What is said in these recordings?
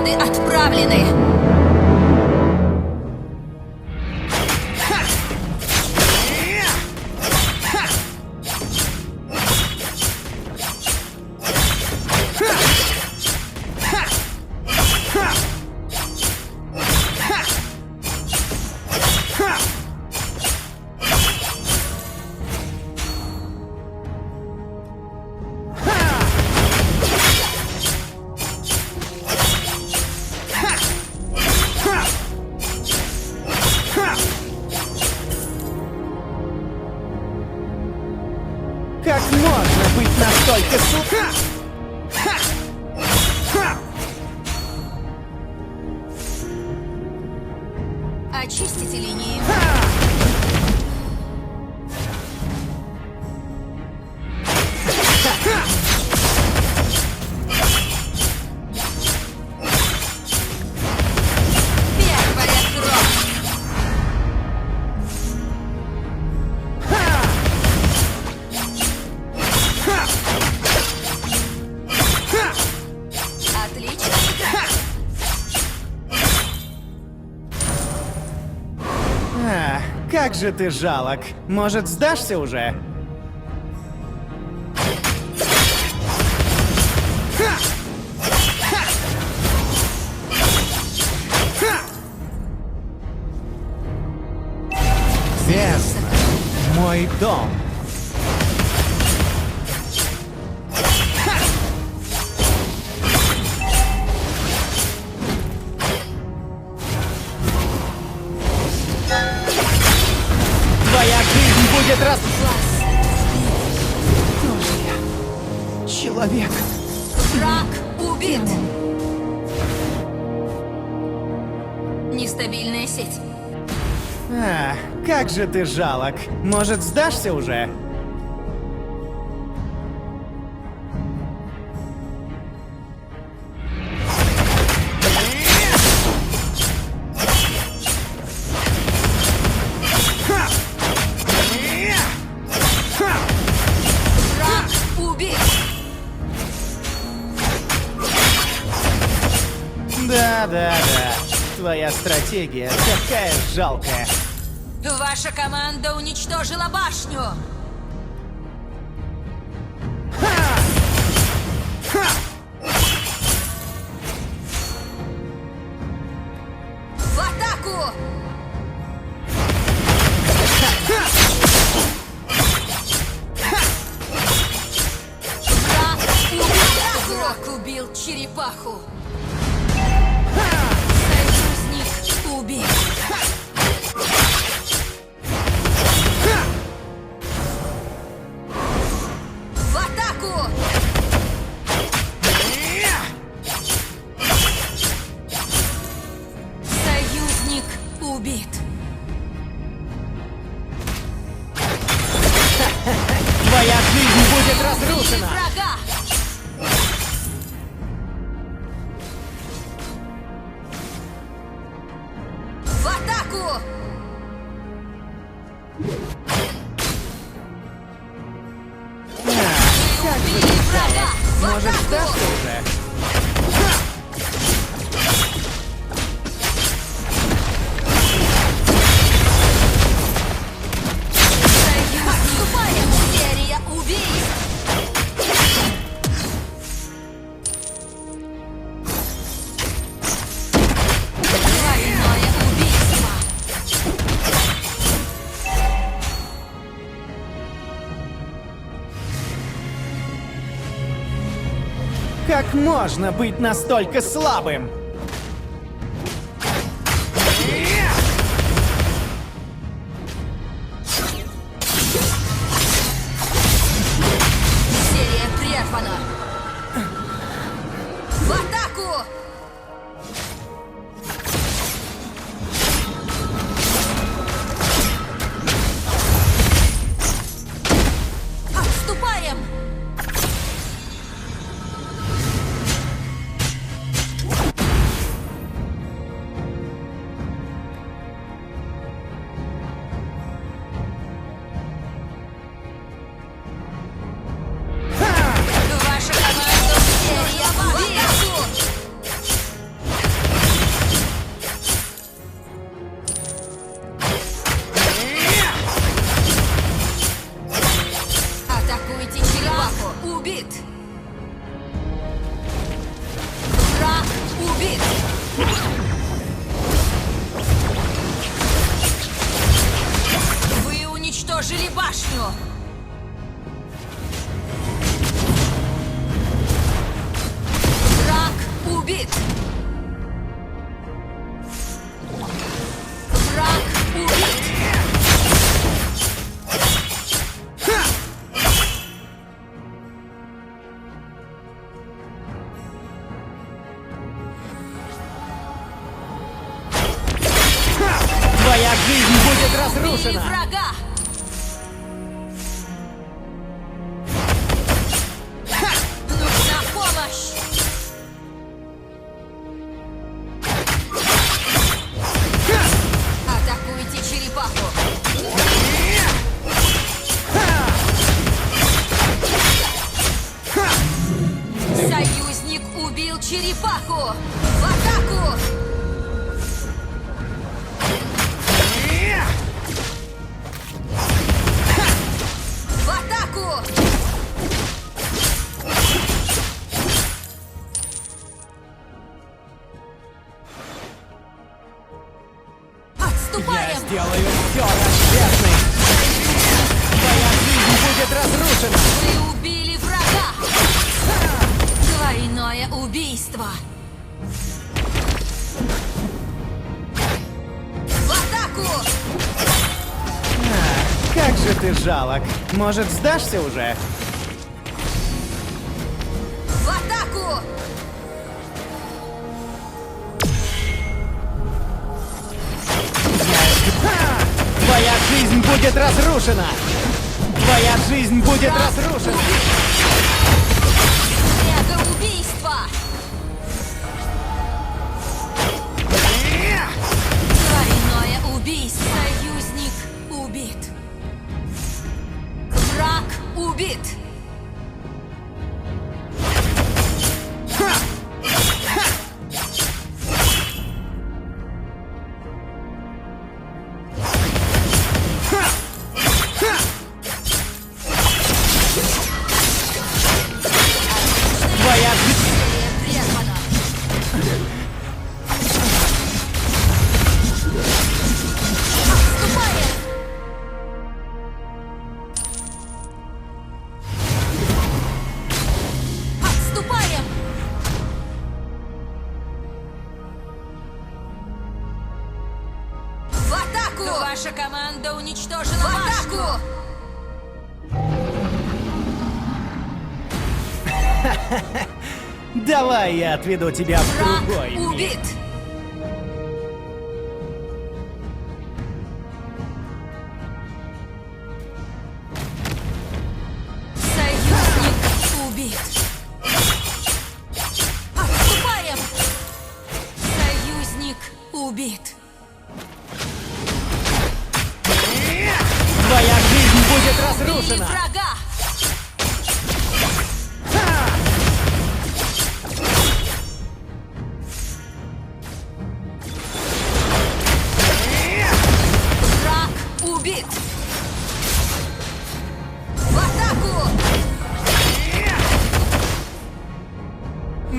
Снаряды отправлены! Как можно быть настолько Очистите линии. Первая кровь. Отлично. Как же ты жалок. Может, сдашься уже? Бездна. Мой дом. Твоя жизнь будет раз... Кто же я? Человек. Враг убит. Нестабильная сеть. Как же ты жалок. Может, сдашься уже? Враг убит. Да. Твоя стратегия такая жалкая. Ваша команда уничтожила башню. В атаку! Враг убил черепаху. Союзник убит. В атаку! Союзник убит. Твоя жизнь будет Убили разрушена. врага! В атаку! Убили врага! В Может, атаку! сдашься уже? Отступаем! Серия убийств! Двойное убийство! Как можно быть настолько слабым? Серия прервана! В атаку! Отступаем! убит! Вы уничтожили башню! Враг убит! Враг убит! Твоя жизнь будет Убили разрушена! врага! Нужна помощь! Атакуйте черепаху! Союзник убил черепаху! В атаку! В атаку! Я Отступаем! сделаю все расчетным! Твоя жизнь будет разрушена! Вы убили врага! Двойное убийство! В атаку! Как же ты жалок! Может, сдашься уже? В атаку! Твоя жизнь будет разрушена! Твоя жизнь будет разрушена! Мега-убийство! Двойное убийство! Союзник убит! Враг убит! Твоя жизнь... Серия прервана! Отступаем! Отступаем! В атаку! Ваша команда уничтожила башню! Давай я отведу тебя в другой Враг мир. убит! Союзник убит! Отступаем! Союзник убит! Твоя жизнь будет Убили разрушена! врага! Враг убит! В атаку!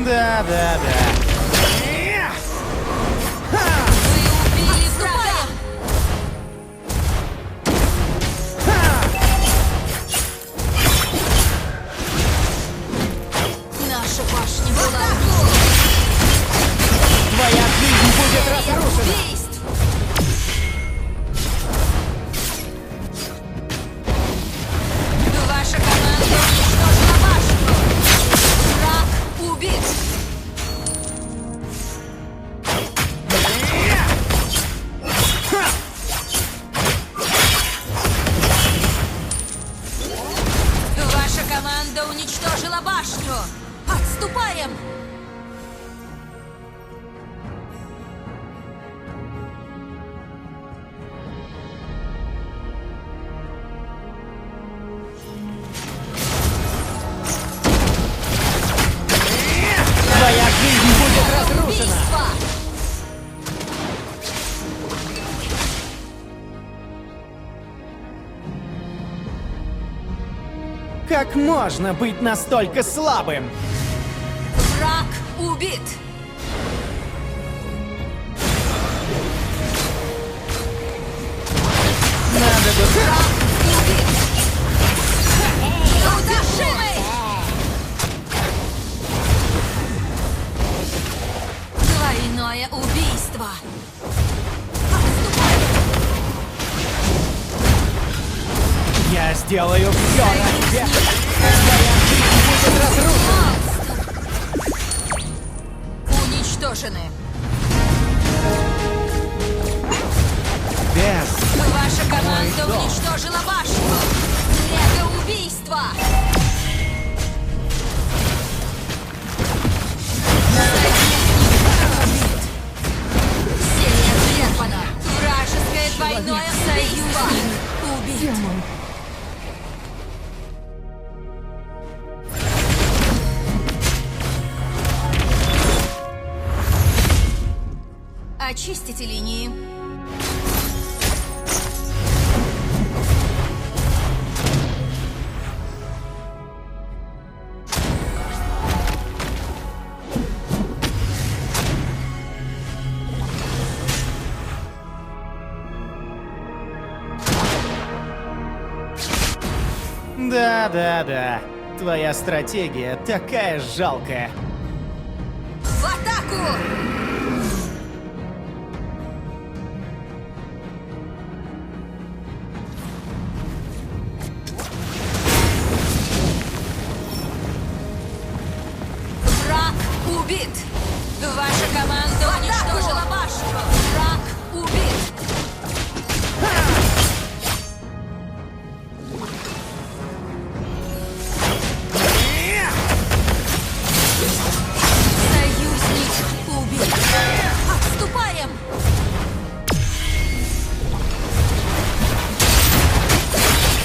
Да. Вы убили врага! Наша башня в атаку! Твоя жизнь будет Серия разрушена! убийств! Ваша команда уничтожила башню! Враг убит! Ваша команда уничтожила башню! Отступаем! Твоя жизнь будет разрушена! Убийство! Как можно быть настолько слабым? Враг убит! Двойное убийство. Я сделаю все ради тебя. Твоя жизнь будет разрушена. Уничтожены. Бес. Ваша команда дом. уничтожила башню. Мега-убийство. Серия исчерпана. Вражеское двойное союзник убит. Очистите линии. Да. Твоя стратегия такая жалкая. В атаку! Враг убит! Ваша команда уничтожила башню! Враг убит! Союзник убит! Отступаем!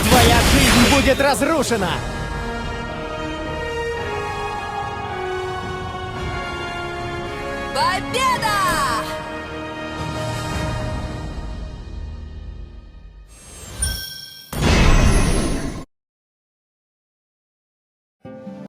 Твоя жизнь будет разрушена. Победа!